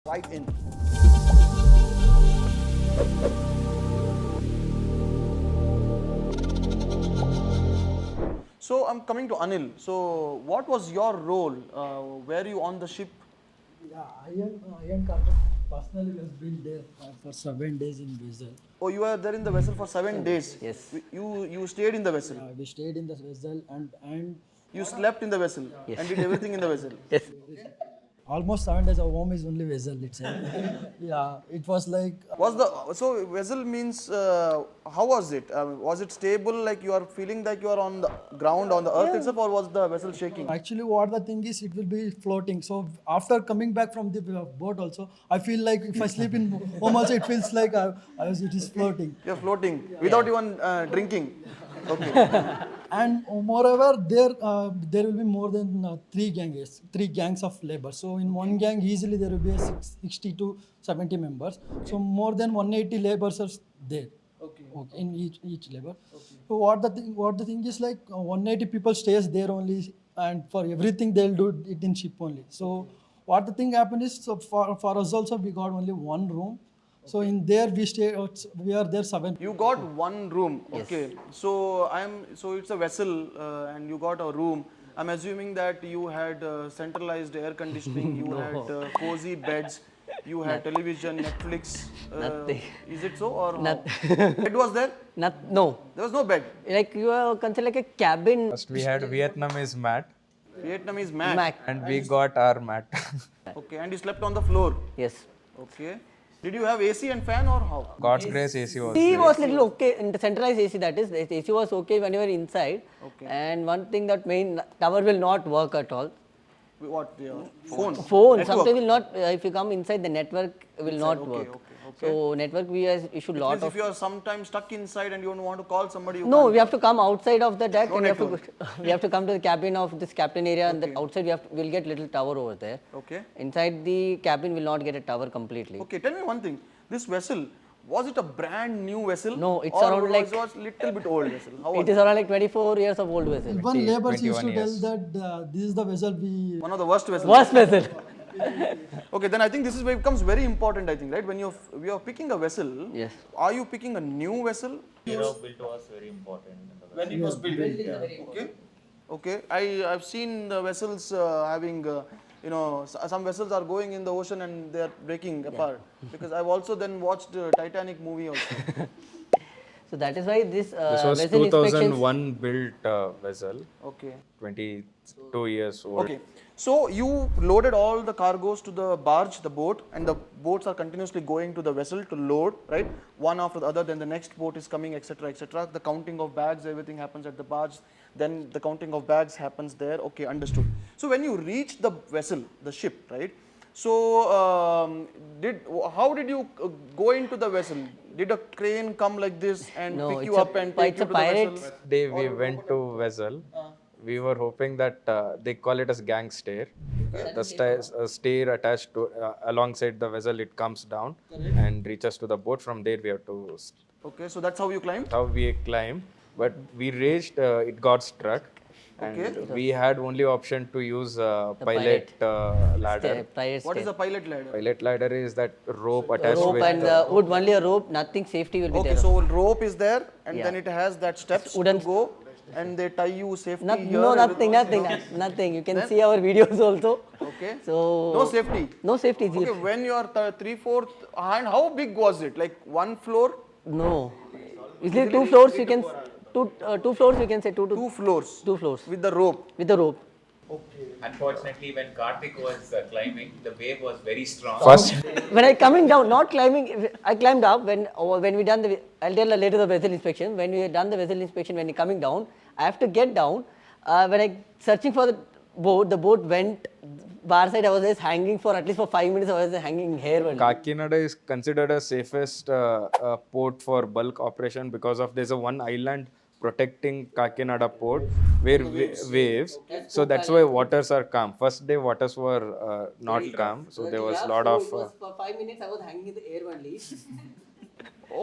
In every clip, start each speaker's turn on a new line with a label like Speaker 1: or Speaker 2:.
Speaker 1: right in. So I'm coming to Anil. So what was your role? Were you on the ship?
Speaker 2: Yeah, iron carpet personally was built there for 7 days in vessel.
Speaker 1: Oh, you were there in the vessel for 7 days.
Speaker 3: Yes.
Speaker 1: You stayed in the vessel.
Speaker 2: We stayed in the vessel and
Speaker 1: You slept in the vessel
Speaker 3: Yes.
Speaker 1: and did everything in the vessel.
Speaker 3: Yes.
Speaker 2: almost 7 days of home is only vessel itself. Yeah, it was like
Speaker 1: Was the so vessel means how was it? Was it stable? Like you are feeling like you are on the ground on the earth itself, or was the vessel shaking?
Speaker 2: actually what the thing is, it will be floating. So after coming back from the boat also, I feel like if I sleep in home also, it feels like it is floating.
Speaker 1: You're floating without even drinking. Okay.
Speaker 2: And moreover, there will be more than three gangs of labor. So in one gang, easily there will be 60 to 70 members. So more than 180 laborers are there. Okay, in each labor. So what the thing is like 180 people stays there only, and for everything they'll do it in ship only. So what the thing happened is, so for us also we got only one room. So in there we stay. We are there 7.
Speaker 1: You got one room. Okay. So it's a vessel and you got a room. I'm assuming that you had centralized air conditioning, you had cozy beds, you had television, Netflix.
Speaker 3: Nothing.
Speaker 1: Is it so or how?
Speaker 3: Nothing.
Speaker 1: Bed was there?
Speaker 3: No.
Speaker 1: There was no bed.
Speaker 3: Like you are considered like a cabin.
Speaker 4: First we had Vietnamese mat
Speaker 1: Vietnamese mat.
Speaker 3: Mac.
Speaker 4: and we got our mat.
Speaker 1: Okay, and you slept on the floor.
Speaker 3: Yes.
Speaker 1: Okay. Did you have AC and fan or how?
Speaker 4: God's grace AC was
Speaker 3: AC
Speaker 4: there.
Speaker 3: was little okay in the centralized AC, that is. The AC was okay when you were inside.
Speaker 1: Okay.
Speaker 3: And one thing that main tower will not work at all.
Speaker 1: What? Phone.
Speaker 3: Phone
Speaker 1: Network.
Speaker 3: sometimes will not. If you come inside, the network will not
Speaker 1: okay,
Speaker 3: work.
Speaker 1: okay.
Speaker 3: So network we has issued
Speaker 1: It
Speaker 3: lot
Speaker 1: means
Speaker 3: of.
Speaker 1: if you are sometimes stuck inside and you don't want to call somebody, you
Speaker 3: No,
Speaker 1: can't.
Speaker 3: we have to come outside of the deck
Speaker 1: No
Speaker 3: and
Speaker 1: network.
Speaker 3: we have to come to the cabin of this captain area, and
Speaker 1: Okay.
Speaker 3: the outside we'll get little tower over there.
Speaker 1: Okay.
Speaker 3: Inside the cabin will not get a tower completely.
Speaker 1: Okay, tell me one thing. This vessel, was it a brand new vessel?
Speaker 3: No, it's
Speaker 1: or
Speaker 3: around like-
Speaker 1: it was little bit old vessel. How was
Speaker 3: It is around like 24 years of old vessel.
Speaker 2: Even laborers used to
Speaker 4: 21
Speaker 2: tell
Speaker 4: years.
Speaker 2: that this is the vessel we.
Speaker 1: one of the worst vessels.
Speaker 3: Worst vessel.
Speaker 1: Okay, then I think this is where it becomes very important. I think, right? When we are picking a vessel,
Speaker 3: Yes.
Speaker 1: are you picking a new vessel?
Speaker 5: Year of build was very important.
Speaker 1: When it was built. Okay. Okay. I've seen the vessels having. Some vessels are going in the ocean and they are breaking apart. Because I've also then watched Titanic movie also.
Speaker 3: So that is why this,
Speaker 4: This was
Speaker 3: vessel inspections.
Speaker 4: 2001 built vessel,
Speaker 1: Okay.
Speaker 4: 22 years old.
Speaker 1: Okay. So you loaded all the cargoes to the barge, the boat, and the boats are continuously going to the vessel to load, right? One after the other, then the next boat is coming, etc., etc. The counting of bags, everything happens at the barge. Then the counting of bags happens there. Okay, understood. So when you reach the vessel, the ship, right? So how did you go into the vessel? Did a crane come like this and
Speaker 3: No,
Speaker 1: pick
Speaker 3: it's
Speaker 1: you
Speaker 3: a-
Speaker 1: up and take
Speaker 3: it's
Speaker 1: you
Speaker 3: a
Speaker 1: to the
Speaker 3: pirate's-
Speaker 1: vessel?
Speaker 4: Day we went to vessel. We were hoping that they call it as gang stair. The stair attached to alongside the vessel, it comes down and reaches to the boat. From there we have to
Speaker 1: Okay, so that's how you climbed?
Speaker 4: how we climb. But we reached, it got struck. And
Speaker 1: Okay.
Speaker 4: we had only option to use pilot ladder.
Speaker 3: Pirate
Speaker 1: What is
Speaker 3: stair.
Speaker 1: a pilot ladder?
Speaker 4: Pilot ladder is that rope attached
Speaker 3: Rope
Speaker 4: with
Speaker 3: and wood, only a rope, nothing safety will be
Speaker 1: Okay,
Speaker 3: there.
Speaker 1: so rope is there and
Speaker 3: Yeah.
Speaker 1: then it has that steps
Speaker 3: Wooden
Speaker 1: to go and they tie you safely here.
Speaker 3: No,
Speaker 1: everything.
Speaker 3: nothing. You can see our videos also.
Speaker 1: Okay.
Speaker 3: So
Speaker 1: No safety.
Speaker 3: No safety.
Speaker 1: Okay, when you are 3/4 and how big was it? Like one floor?
Speaker 3: No. Usually two floors you can two floors you can say two to
Speaker 1: Two floors.
Speaker 3: two floors
Speaker 1: With the rope.
Speaker 3: with the rope.
Speaker 5: Unfortunately, when Karthik was climbing, the wave was very strong.
Speaker 4: first.
Speaker 3: When I coming down, not climbing, I climbed up when we done the. I'll tell later the vessel inspection. When we had done the vessel inspection, when you coming down, I have to get down. When I searching for the boat went bar side. I was just hanging for at least for 5 minutes. I was just hanging here.
Speaker 4: Kakinada is considered a safest port for bulk operation because of there's a one island protecting Kakinada port where waves. So that's why waters are calm. First day waters were not calm. So there was a lot of.
Speaker 3: For 5 minutes I was hanging in the air only.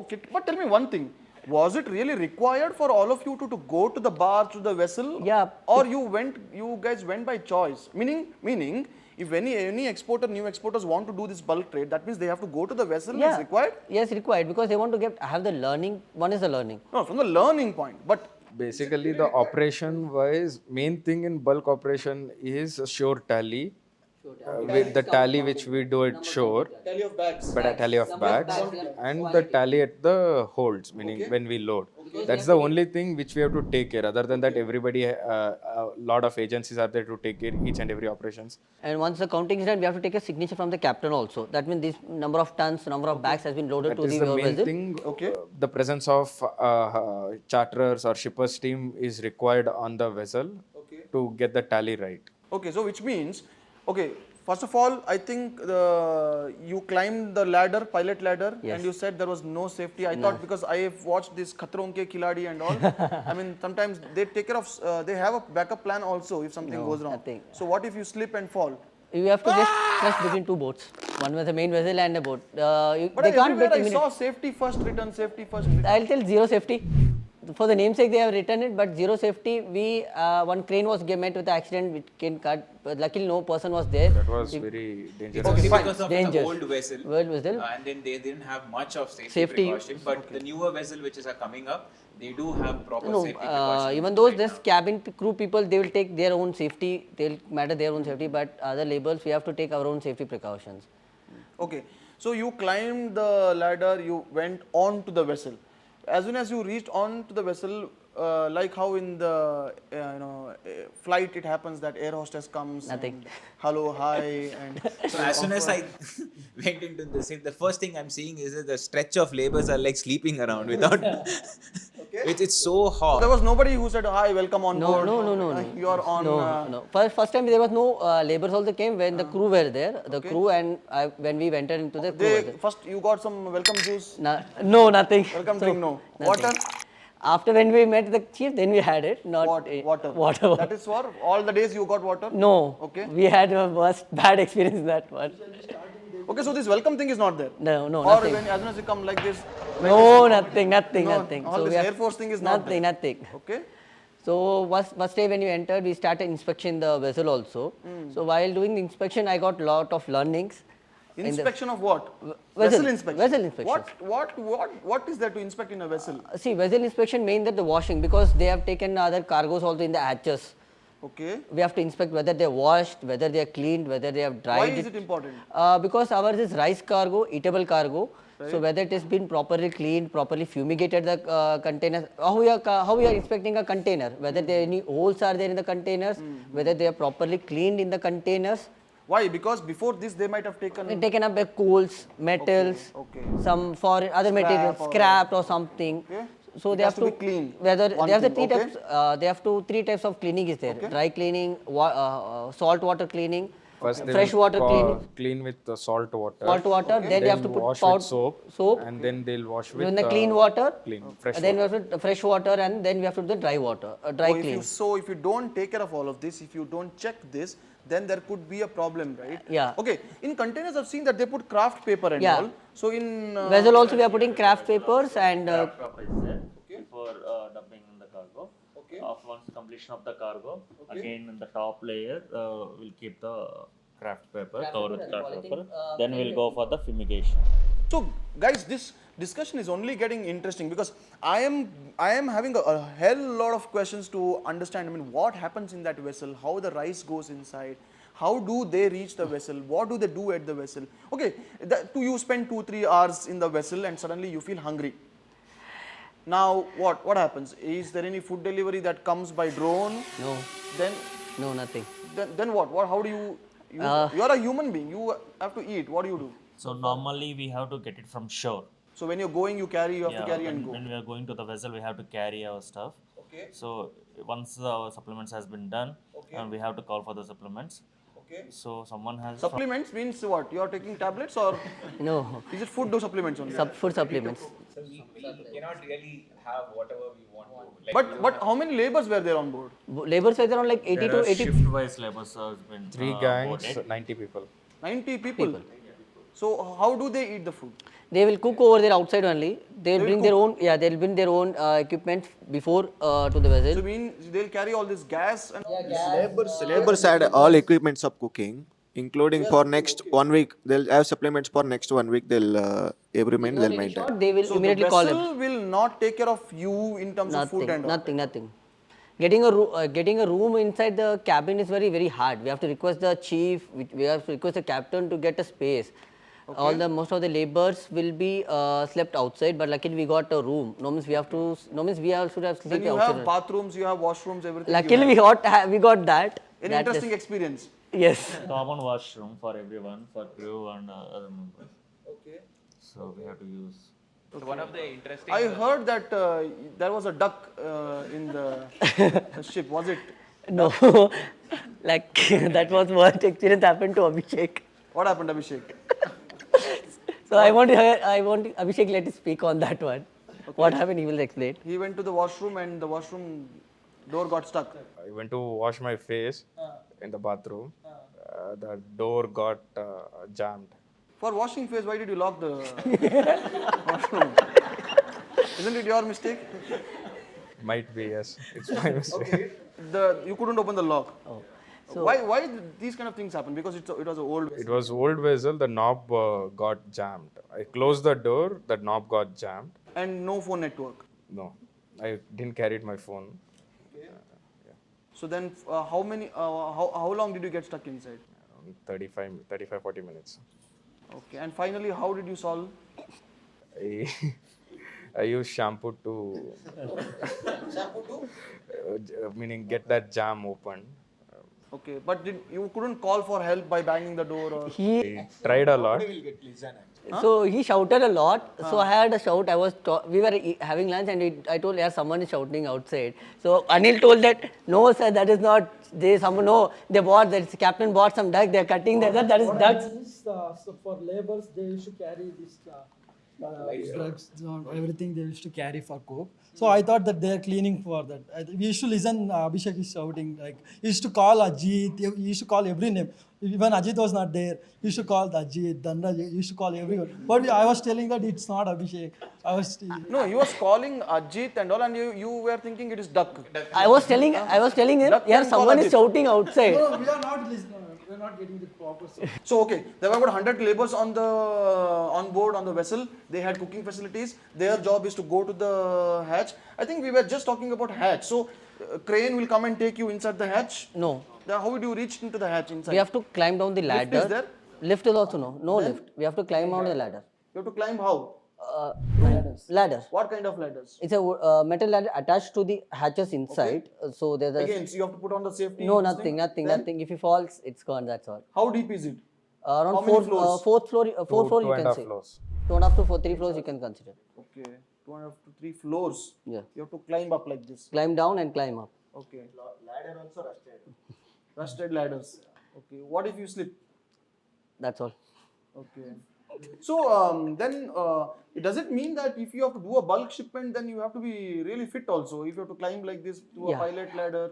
Speaker 1: Okay, but tell me one thing. was it really required for all of you to go to the bar, to the vessel?
Speaker 3: Yeah.
Speaker 1: Or you guys went by choice? Meaning, if any exporter, new exporters want to do this bulk trade, that means they have to go to the vessel. It's required.
Speaker 3: Yes, required because they want to have the learning. One is the learning.
Speaker 1: No, from the learning point, but
Speaker 4: Basically, the operation wise, main thing in bulk operation is shore tally. With the tally which we do at shore,
Speaker 1: tally of bags.
Speaker 4: but a tally of bags, and the tally at the holds, meaning when we load. That's the only thing which we have to take care. Other than that, everybody, a lot of agencies are there to take care each and every operations.
Speaker 3: And once the counting is done, we have to take a signature from the captain also. That means this number of tons, number of bags has been loaded
Speaker 4: That
Speaker 3: to
Speaker 4: is
Speaker 3: the
Speaker 4: the main
Speaker 3: vessel.
Speaker 4: thing. The presence of charterers or shippers team is required on the vessel to get the tally right.
Speaker 1: Okay, so which means, okay, first of all, I think you climbed the ladder, pilot ladder, and you said there was no safety. I thought because I have watched this Khatron Ke Khiladi and all, I mean, sometimes they take care of, they have a backup plan also if something goes wrong.
Speaker 3: Nothing.
Speaker 1: So what if you slip and fall?
Speaker 3: You have to just trust between two boats. One was the main vessel and a boat.
Speaker 1: But
Speaker 3: They can't
Speaker 1: everywhere
Speaker 3: get
Speaker 1: I
Speaker 3: immediate.
Speaker 1: saw safety first, return, safety first. Return.
Speaker 3: I'll tell zero safety. For the namesake, they have written it, but zero safety. One crane was met with accident, which can cut. But luckily, no person was there.
Speaker 4: That was very dangerous.
Speaker 5: Only
Speaker 1: fine.
Speaker 5: because of
Speaker 3: Dangerous.
Speaker 5: the old vessel.
Speaker 3: Old vessel.
Speaker 5: And then they didn't have much of safety,
Speaker 3: Safety.
Speaker 5: precaution. But the newer vessel which is coming up, they do have proper
Speaker 3: No,
Speaker 5: safety precautions.
Speaker 3: even those this cabin crew people, they will take their own safety. They'll matter their own safety. But other labels, we have to take our own safety precautions.
Speaker 1: Okay, so you climbed the ladder, you went on to the vessel. As soon as you reached on to the vessel, like how in the flight it happens that air hostess comes.
Speaker 3: Nothing.
Speaker 1: And hello, hi, and
Speaker 5: So as soon as I went into the first thing I'm seeing is that the stretch of laborers are like sleeping around without. It's so hot.
Speaker 1: there was nobody who said hi, welcome on board.
Speaker 3: No.
Speaker 1: You are on.
Speaker 3: No. First time there was no laborers also came when the crew were there. The crew and when we entered into the crew.
Speaker 1: They first you got some welcome juice,
Speaker 3: No, nothing.
Speaker 1: welcome
Speaker 3: So,
Speaker 1: drink, no
Speaker 3: nothing.
Speaker 1: water.
Speaker 3: After when we met the chief, then we had it. Not
Speaker 1: Water. That is for all the days you got water.
Speaker 3: No.
Speaker 1: Okay.
Speaker 3: We had a worst bad experience in that one.
Speaker 1: Okay, so this welcome thing is not there.
Speaker 3: No,
Speaker 1: Or
Speaker 3: nothing.
Speaker 1: when as soon as you come like this.
Speaker 3: No, nothing.
Speaker 1: No, all
Speaker 3: So
Speaker 1: this
Speaker 3: we have-
Speaker 1: Air Force thing is not there.
Speaker 3: Nothing.
Speaker 1: Okay.
Speaker 3: So first day when you entered, we started inspection the vessel also. So while doing the inspection, I got lot of learnings. in the-
Speaker 1: Inspection of what?
Speaker 3: Vessel
Speaker 1: inspection.
Speaker 3: vessel inspection.
Speaker 1: What is there to inspect in a vessel?
Speaker 3: See, vessel inspection means that the washing, because they have taken other cargoes also in the hatches.
Speaker 1: Okay.
Speaker 3: We have to inspect whether they are washed, whether they are cleaned, whether they have dried.
Speaker 1: Why is it important?
Speaker 3: Because ours is rice cargo, eatable cargo. So whether it has been properly cleaned, properly fumigated the containers. How we are inspecting a container, whether there any holes are there in the containers, whether they are properly cleaned in the containers.
Speaker 1: Why? Because before this they might have taken.
Speaker 3: Taken up by coals, metals,
Speaker 1: Okay.
Speaker 3: some foreign other materials,
Speaker 1: or-
Speaker 3: scrapped or something.
Speaker 1: Okay.
Speaker 3: So
Speaker 1: It
Speaker 3: they
Speaker 1: has
Speaker 3: have
Speaker 1: to
Speaker 3: to
Speaker 1: be clean.
Speaker 3: Whether
Speaker 1: One
Speaker 3: they have the
Speaker 1: thing,
Speaker 3: three
Speaker 1: okay.
Speaker 3: types. They have three types of cleaning is there. Dry cleaning, salt water cleaning,
Speaker 4: First, they
Speaker 3: fresh
Speaker 4: will
Speaker 3: water cleaning.
Speaker 4: clean with the salt water.
Speaker 3: Salt water. Then they have to put
Speaker 4: wash
Speaker 3: powder,
Speaker 4: with soap, and then they'll wash with
Speaker 3: Then the clean water.
Speaker 4: clean fresh
Speaker 3: Then we
Speaker 4: water.
Speaker 3: have to fresh water, and then we have to do the dry water, dry
Speaker 1: So
Speaker 3: clean.
Speaker 1: if you don't take care of all of this, if you don't check this, then there could be a problem, right?
Speaker 3: Yeah.
Speaker 1: Okay. In containers, I've seen that they put craft paper and
Speaker 3: Yeah.
Speaker 1: all. So in
Speaker 3: Vessel also we are putting craft papers and
Speaker 6: Drop is there before dumping in the cargo.
Speaker 1: Okay.
Speaker 6: Once completion of the cargo, again in the top layer we'll keep the craft paper, cover with craft paper. Then we'll go for the fumigation.
Speaker 1: So, guys, this discussion is only getting interesting because I am having a hell lot of questions to understand. I mean, what happens in that vessel? How the rice goes inside? How do they reach the vessel? What do they do at the vessel? Okay, you spend 2-3 hours in the vessel and suddenly you feel hungry. Now, what happens? Is there any food delivery that comes by drone?
Speaker 3: no,
Speaker 1: Then
Speaker 3: nothing.
Speaker 1: then what? How do you are a human being. You have to eat. What do you do?
Speaker 6: So normally we have to get it from shore.
Speaker 1: So when you're going, you have to carry and go.
Speaker 6: When we are going to the vessel, we have to carry our stuff.
Speaker 1: Okay.
Speaker 6: So once the supplements has been done, and we have to call for the supplements.
Speaker 1: Okay.
Speaker 6: So someone has
Speaker 1: Supplements means what? You are taking tablets or
Speaker 3: No,
Speaker 1: is it food or supplements only?
Speaker 3: food supplements.
Speaker 5: So we cannot really have whatever we want to. Like
Speaker 1: But how many laborers were there on board?
Speaker 3: Laborers are around like 80 to 80.
Speaker 6: shift-wise labors has been
Speaker 4: 3 gangs,
Speaker 6: boarded.
Speaker 4: 90 people.
Speaker 1: 90 people. So how do they eat the food?
Speaker 3: They will cook over there outside only. They will bring their own. Yeah, they will bring their own equipment before to the
Speaker 1: So
Speaker 3: vessel.
Speaker 1: mean they'll carry all this gas and
Speaker 7: Laborers had all equipments of cooking, including for next 1 week. They'll have supplements for next 1 week. They'll every minute they'll maintain.
Speaker 3: They will
Speaker 1: so the
Speaker 3: immediately call them.
Speaker 1: vessel will not take care of you in terms of food and all.
Speaker 3: Nothing. Getting a room inside the cabin is very hard. We have to request the chief. We have to request the captain to get a space. Most of the laborers will be slept outside, but luckily we got a room. No means we all should have
Speaker 1: Then
Speaker 3: slept
Speaker 1: you
Speaker 3: outside.
Speaker 1: have bathrooms, you have washrooms, everything.
Speaker 3: Luckily we got that.
Speaker 1: An
Speaker 3: That
Speaker 1: interesting
Speaker 3: is-
Speaker 1: experience.
Speaker 3: Yes.
Speaker 6: Common washroom for everyone, for crew and other members.
Speaker 1: Okay.
Speaker 6: So we have to use.
Speaker 5: So one of the interesting.
Speaker 1: I heard that there was a duck in the ship. Was it?
Speaker 3: No, like that was what experience happened to Abhishek.
Speaker 1: What happened, Abhishek?
Speaker 3: So I want Abhishek let us speak on that one. What happened? He will explain.
Speaker 1: He went to the washroom and the washroom door got stuck.
Speaker 4: I went to wash my face in the bathroom. The door got jammed.
Speaker 1: For washing face, why did you lock the washroom? Isn't it your mistake?
Speaker 4: Might be, yes. It's my mistake.
Speaker 1: You couldn't open the lock.
Speaker 3: Oh.
Speaker 1: Why did these kind of things happen? Because it was an old.
Speaker 4: It was old vessel, the knob got jammed. I closed the door, the knob got jammed.
Speaker 1: And no phone network.
Speaker 4: No, I didn't carry my phone.
Speaker 1: So then, how long did you get stuck inside?
Speaker 4: Around 40 minutes.
Speaker 1: Okay, and finally, how did you solve?
Speaker 4: I used shampoo to, meaning get that jam open.
Speaker 1: Okay, but you couldn't call for help by banging the door or?
Speaker 4: I tried a lot.
Speaker 3: So he shouted a lot. So I had a shout. We were having lunch and I told, yeah, someone is shouting outside. So Anil told that, no sir, that is not. They bought that captain bought some duck. They are cutting that is ducks.
Speaker 2: So for laborers, they used to carry this drugs, everything they used to carry for coke. So I thought that they are cleaning for that. We used to listen. Abhishek is shouting like he used to call Ajit. He used to call every name. Even Ajit was not there. He used to call Ajit, Dhanraj. He used to call everyone. But I was telling that it's not Abhishek.
Speaker 1: No, he was calling Ajit and all, and you were thinking it is duck.
Speaker 3: I was telling him,
Speaker 1: Duck
Speaker 3: yeah,
Speaker 1: can call
Speaker 3: someone is
Speaker 1: Ajit.
Speaker 3: shouting outside.
Speaker 2: No, we are not listening. We are not getting the proper.
Speaker 1: So okay, there were about 100 laborers on board on the vessel. They had cooking facilities. Their job is to go to the hatch. I think we were just talking about hatch. So crane will come and take you inside the hatch.
Speaker 3: No.
Speaker 1: How would you reach into the hatch inside?
Speaker 3: We have to climb down the ladder.
Speaker 1: Lift is there?
Speaker 3: Lift is also no lift. We have to climb down the ladder.
Speaker 1: You have to climb how?
Speaker 3: Ladder.
Speaker 1: What kind of ladders?
Speaker 3: It's a metal ladder attached to the hatches inside. So there's a
Speaker 1: Again, so you have to put on the safety.
Speaker 3: no
Speaker 1: this thing.
Speaker 3: nothing.
Speaker 1: Then
Speaker 3: If he falls, it's gone. That's all.
Speaker 1: How deep is it?
Speaker 3: Around
Speaker 1: How many floors?
Speaker 3: fourth floor you
Speaker 4: Two and
Speaker 3: can
Speaker 4: a half
Speaker 3: say.
Speaker 4: floors.
Speaker 3: 2.5 to 3 floors you can consider.
Speaker 1: Okay, 2.5 to 3 floors.
Speaker 3: Yeah.
Speaker 1: You have to climb up like this.
Speaker 3: Climb down and climb up.
Speaker 1: Okay. Ladder also rusted. Rusted ladders. Okay. What if you slip?
Speaker 3: That's all.
Speaker 1: Okay. So then, does it mean that if you have to do a bulk shipment, then you have to be really fit also? If you have to climb like this to a
Speaker 3: Yeah.
Speaker 1: pilot ladder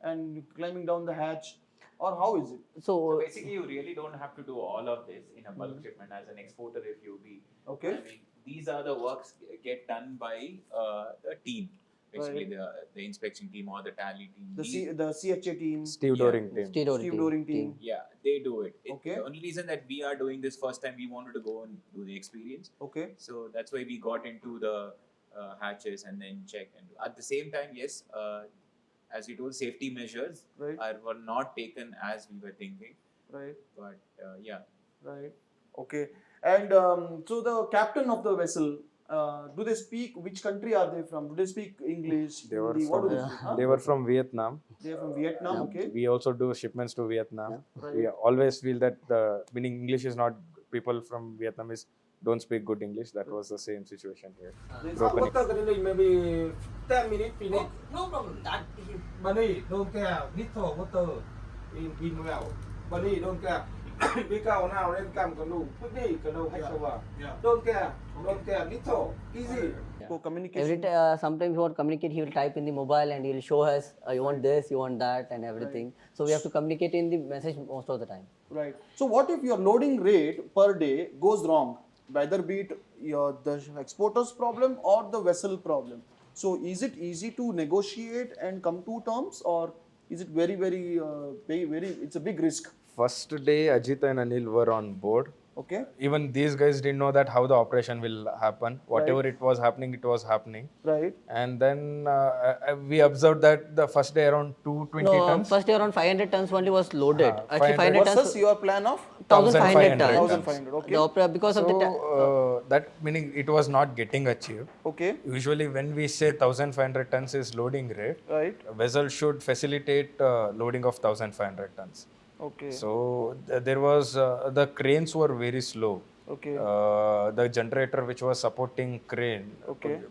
Speaker 1: and climbing down the hatch, or how is it?
Speaker 5: So basically, you really don't have to do all of this in a bulk shipment as an exporter if you be.
Speaker 1: Okay.
Speaker 5: I mean, these are the works get done by the team, basically the inspection team or the tally team.
Speaker 1: The CHA team,
Speaker 4: Stevedoring team.
Speaker 1: Steve Doring team.
Speaker 5: Yeah, they do it.
Speaker 1: Okay.
Speaker 5: The only reason that we are doing this first time, we wanted to go and do the experience.
Speaker 1: Okay.
Speaker 5: So that's why we got into the hatches and then check. And at the same time, yes, as you told, safety measures
Speaker 1: Right.
Speaker 5: were not taken as we were thinking.
Speaker 1: Right.
Speaker 5: But yeah.
Speaker 1: Right. Okay. And so the captain of the vessel, do they speak? Which country are they from? Do they speak English?
Speaker 4: They were
Speaker 1: Hindi? What do
Speaker 4: from,
Speaker 1: they speak? Huh?
Speaker 4: they were from Vietnam.
Speaker 1: They are from Vietnam. Okay.
Speaker 4: We also do shipments to Vietnam.
Speaker 1: Right.
Speaker 4: We always feel that meaning English is not, people from Vietnam don't speak good English. That was the same situation here. Broken
Speaker 8: Water cleaning maybe 10 minutes finish.
Speaker 3: No problem.
Speaker 8: Bunny don't care little water in well. Bunny don't care. We go now and come canoe. Put me canoe. Don't care little easy.
Speaker 1: communication.
Speaker 3: Sometimes you want to communicate, he will type in the mobile and he will show us, you want this, you want that, and everything. So we have to communicate in the message most of the time.
Speaker 1: Right. So what if your loading rate per day goes wrong, whether be it the exporter's problem or the vessel problem? So is it easy to negotiate and come to terms, or is it very it's a big risk?
Speaker 4: First day, Ajit and Anil were on board.
Speaker 1: Okay.
Speaker 4: Even these guys didn't know that how the operation will happen. Whatever it was happening.
Speaker 1: Right.
Speaker 4: And then we observed that the first day around 220
Speaker 3: No,
Speaker 4: tons.
Speaker 3: first day around 500 tons only was loaded. Actually,
Speaker 4: 500
Speaker 3: 500 tons.
Speaker 1: Versus your plan of
Speaker 3: 1,500 tons.
Speaker 1: 1,500. Okay.
Speaker 3: Because of the
Speaker 4: That meaning it was not getting achieved.
Speaker 1: Okay.
Speaker 4: Usually when we say 1,500 tons is loading rate,
Speaker 1: Right.
Speaker 4: a vessel should facilitate loading of 1,500 tons.
Speaker 1: Okay.
Speaker 4: So there was the cranes were very slow.
Speaker 1: Okay.
Speaker 4: The generator which was supporting crane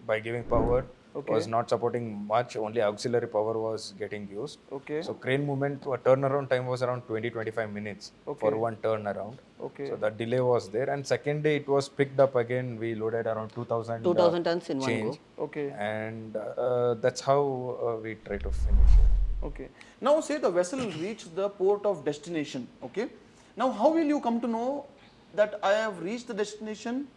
Speaker 4: by giving power was not supporting much. Only auxiliary power was getting used.
Speaker 1: Okay.
Speaker 4: So crane movement turnaround time was around 20-25 minutes for one turnaround.
Speaker 1: Okay.
Speaker 4: So the delay was there. And second day it was picked up again. We loaded around 2,000
Speaker 3: tons in one
Speaker 4: change.
Speaker 3: go.
Speaker 1: Okay.
Speaker 4: And that's how we try to finish it.
Speaker 1: Okay. Now say the vessel reached the port of destination. Okay. Now how will you come to know that I have reached the destination?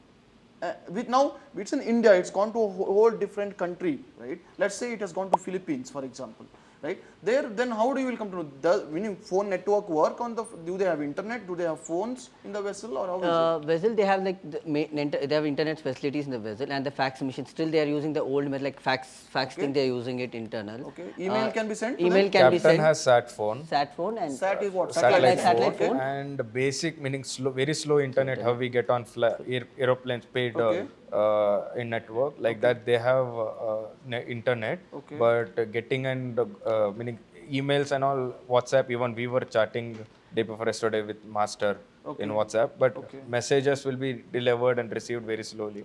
Speaker 1: Now it's in India. It's gone to a whole different country, right? Let's say it has gone to Philippines, for example, right? There, then how do you will come to know? Does meaning phone network work on the? Do they have internet? Do they have phones in the vessel, or how is it?
Speaker 3: Vessel, they have like they have internet facilities in the vessel and the fax machine. Still, they are using the old method, like fax thing. They are using it internal.
Speaker 1: Okay. Email can be sent. To
Speaker 3: Email
Speaker 1: them?
Speaker 3: can be
Speaker 4: Captain
Speaker 3: sent.
Speaker 4: has sat phone.
Speaker 3: Sat phone and
Speaker 1: Sat is what?
Speaker 3: satellite phone.
Speaker 4: And basic meaning slow, very slow internet. How we get on aeroplanes paid in network like that. They have internet, but getting and meaning emails and all WhatsApp. Even we were chatting day before yesterday with master in WhatsApp, but messages will be delivered and received very slowly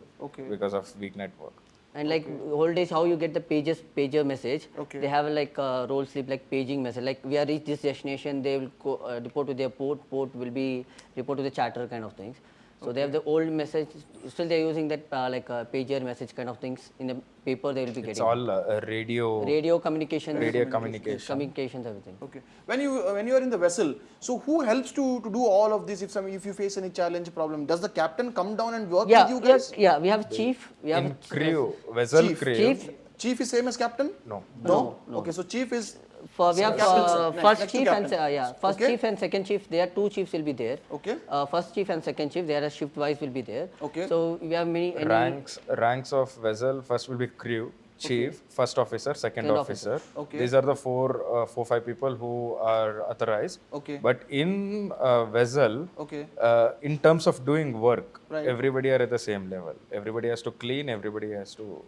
Speaker 4: because of weak network.
Speaker 3: And like old days, how you get the pager message? They have like roll slip, like paging message. Like we are reached this destination, they will go, report to their port. Port will be report to the charter kind of things. So they have the old message. Still they are using that like pager message kind of things in the paper. They will be getting.
Speaker 4: It's all
Speaker 3: radio communication. Communications, everything.
Speaker 1: Okay. When you are in the vessel, so who helps to do all of this? If you face any challenge problem, does the captain come down and work with you guys?
Speaker 3: Yeah. We have chief. We have
Speaker 4: in crew, vessel crew.
Speaker 1: Chief is same as captain?
Speaker 4: No.
Speaker 1: Okay, so chief is.
Speaker 3: We have first chief and first
Speaker 1: Okay.
Speaker 3: chief and second chief. There are two chiefs will be there.
Speaker 1: Okay.
Speaker 3: First chief and second chief. There are shift wise will be there.
Speaker 1: Okay.
Speaker 3: So we have many
Speaker 4: Ranks of vessel. First will be crew, chief, first officer, second officer.
Speaker 1: Okay.
Speaker 4: These are the four, five people who are authorized.
Speaker 1: Okay.
Speaker 4: But in vessel,
Speaker 1: Okay.
Speaker 4: in terms of doing work,
Speaker 1: Right.
Speaker 4: everybody are at the same level. Everybody has to clean. Everybody has to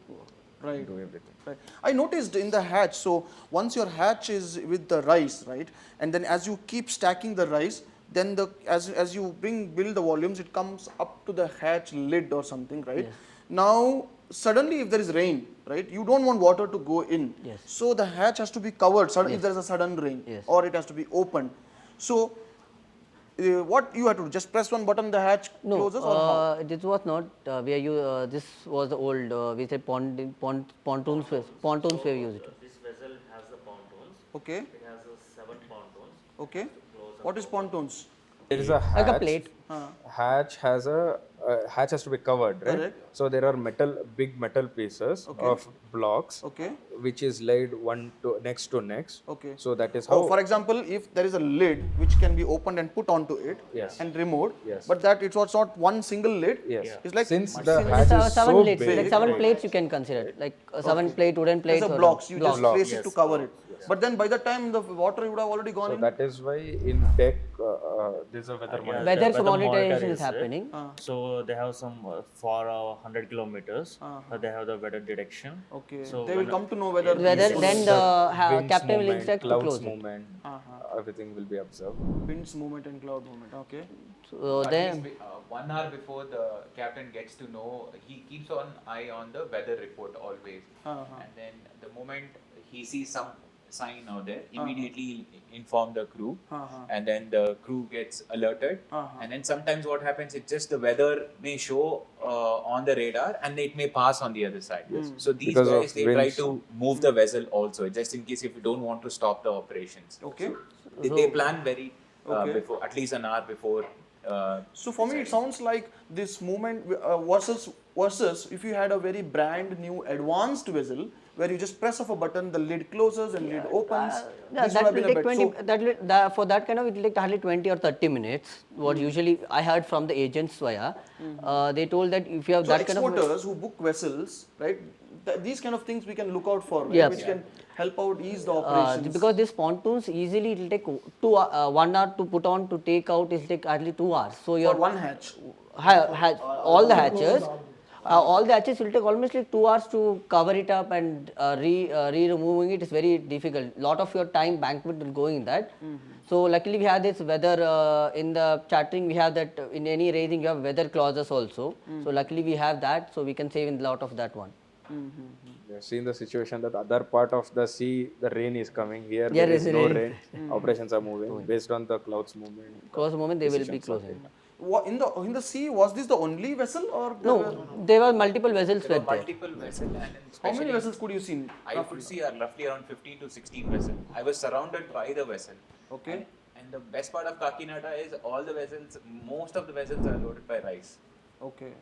Speaker 4: do everything.
Speaker 1: Right. I noticed in the hatch, so once your hatch is with the rice, right, and then as you keep stacking the rice, then as you build the volumes, it comes up to the hatch lid or something, right?
Speaker 3: Yes.
Speaker 1: Now, suddenly if there is rain, right, you don't want water to go in.
Speaker 3: Yes.
Speaker 1: So the hatch has to be covered if there is a sudden rain,
Speaker 3: Yes.
Speaker 1: or it has to be opened. So what you have to do? Just press one button, the hatch closes, or how?
Speaker 3: This was not. This was the old. We say pontoons. Pontoons we used.
Speaker 6: This vessel has the pontoons.
Speaker 1: Okay.
Speaker 6: It has 7 pontoons.
Speaker 1: Okay. What is pontoons?
Speaker 4: There is a hatch.
Speaker 3: Like a plate.
Speaker 4: Hatch has hatch has to be covered, right?
Speaker 1: Correct.
Speaker 4: So there are big metal pieces of blocks,
Speaker 1: Okay.
Speaker 4: which is laid one to next to next.
Speaker 1: Okay.
Speaker 4: So that is how.
Speaker 1: For example, if there is a lid which can be opened and put onto it
Speaker 4: Yes.
Speaker 1: and removed,
Speaker 4: Yes.
Speaker 1: but that it was not one single lid.
Speaker 4: Yes.
Speaker 1: It's like
Speaker 4: Since the hatch is
Speaker 3: Seven
Speaker 4: so
Speaker 3: plates.
Speaker 4: big,
Speaker 3: Like 7 plates you can consider. Like 7 plate wooden plates.
Speaker 1: there's a
Speaker 3: or
Speaker 1: blocks. You just
Speaker 4: Blocks.
Speaker 1: place it to cover it. But then by the time the water would have already gone
Speaker 4: so
Speaker 1: in.
Speaker 4: that is why in deck there's a weather monitor.
Speaker 3: Weather
Speaker 6: The
Speaker 3: monitoration is
Speaker 6: there.
Speaker 3: happening.
Speaker 6: So they have some for 100 kilometers. They have the weather detection.
Speaker 1: Okay.
Speaker 6: So
Speaker 1: They will
Speaker 6: when-
Speaker 1: come to know whether.
Speaker 3: Whether then the
Speaker 4: Winds
Speaker 3: captain will
Speaker 4: movement,
Speaker 3: instruct to
Speaker 4: clouds
Speaker 3: close it.
Speaker 4: movement, everything will be observed.
Speaker 1: Winds movement and cloud movement. Okay.
Speaker 3: So
Speaker 9: At
Speaker 3: then
Speaker 9: least 1 hour before the captain gets to know, he keeps an eye on the weather report always. And then the moment he sees some
Speaker 5: sign out there, immediately inform the crew,
Speaker 1: Uh-huh.
Speaker 5: and then the crew gets alerted. And then sometimes what happens, it's just the weather may show on the radar, and it may pass on the other side. So these
Speaker 4: Because of
Speaker 5: guys, they try
Speaker 4: winds.
Speaker 5: to move the vessel also, just in case if you don't want to stop the operations.
Speaker 1: Okay.
Speaker 5: So they plan very
Speaker 1: Okay.
Speaker 5: before, at least an hour before.
Speaker 1: So for me, it sounds like this movement versus if you had a very brand new advanced vessel where you just press of a button, the lid closes and lid opens. This would
Speaker 3: That
Speaker 1: have
Speaker 3: will
Speaker 1: been a
Speaker 3: take
Speaker 1: bet.
Speaker 3: 20,
Speaker 1: So
Speaker 3: for that kind of, it will take hardly 20 or 30 minutes. What usually I heard from the agents via, they told that if you have
Speaker 1: So
Speaker 3: that kind of.
Speaker 1: exporters who book vessels, right? These kind of things we can look out for, right?
Speaker 3: Yeah.
Speaker 1: Which can help out ease the operations.
Speaker 3: Because these pontoons easily it will take 1 hour to put on to take out, it will take hardly 2 hours. So
Speaker 1: for
Speaker 3: your
Speaker 1: one hatch.
Speaker 3: all the hatches. All the hatches will take almost like 2 hours to cover it up and re-removing it is very difficult. Lot of your time banquet will go in that. So luckily we have this weather in the chartering, we have that in any raising you have weather clauses also. So luckily we have that, so we can save in a lot of that one.
Speaker 4: We have seen the situation that other part of the sea, the rain is coming. Here
Speaker 3: Yeah,
Speaker 4: there is
Speaker 3: there
Speaker 4: no
Speaker 3: is
Speaker 4: rain. Operations are moving based on the clouds movement.
Speaker 3: Close moment they will be
Speaker 4: decisions are
Speaker 3: closing.
Speaker 1: In the sea, was this the only vessel or there were,
Speaker 3: No, there were multiple vessels
Speaker 5: There
Speaker 3: were
Speaker 5: were
Speaker 3: there.
Speaker 5: multiple vessels, and then
Speaker 1: how many
Speaker 5: especially
Speaker 1: vessels could you see?
Speaker 5: I could see roughly around 15 to 16 vessels. I was surrounded by the vessel.
Speaker 1: Okay.
Speaker 5: And the best part of Kakinada is all the vessels, most of the vessels are loaded by rice.
Speaker 1: Okay.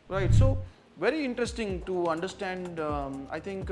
Speaker 1: Right. So very interesting to understand. I think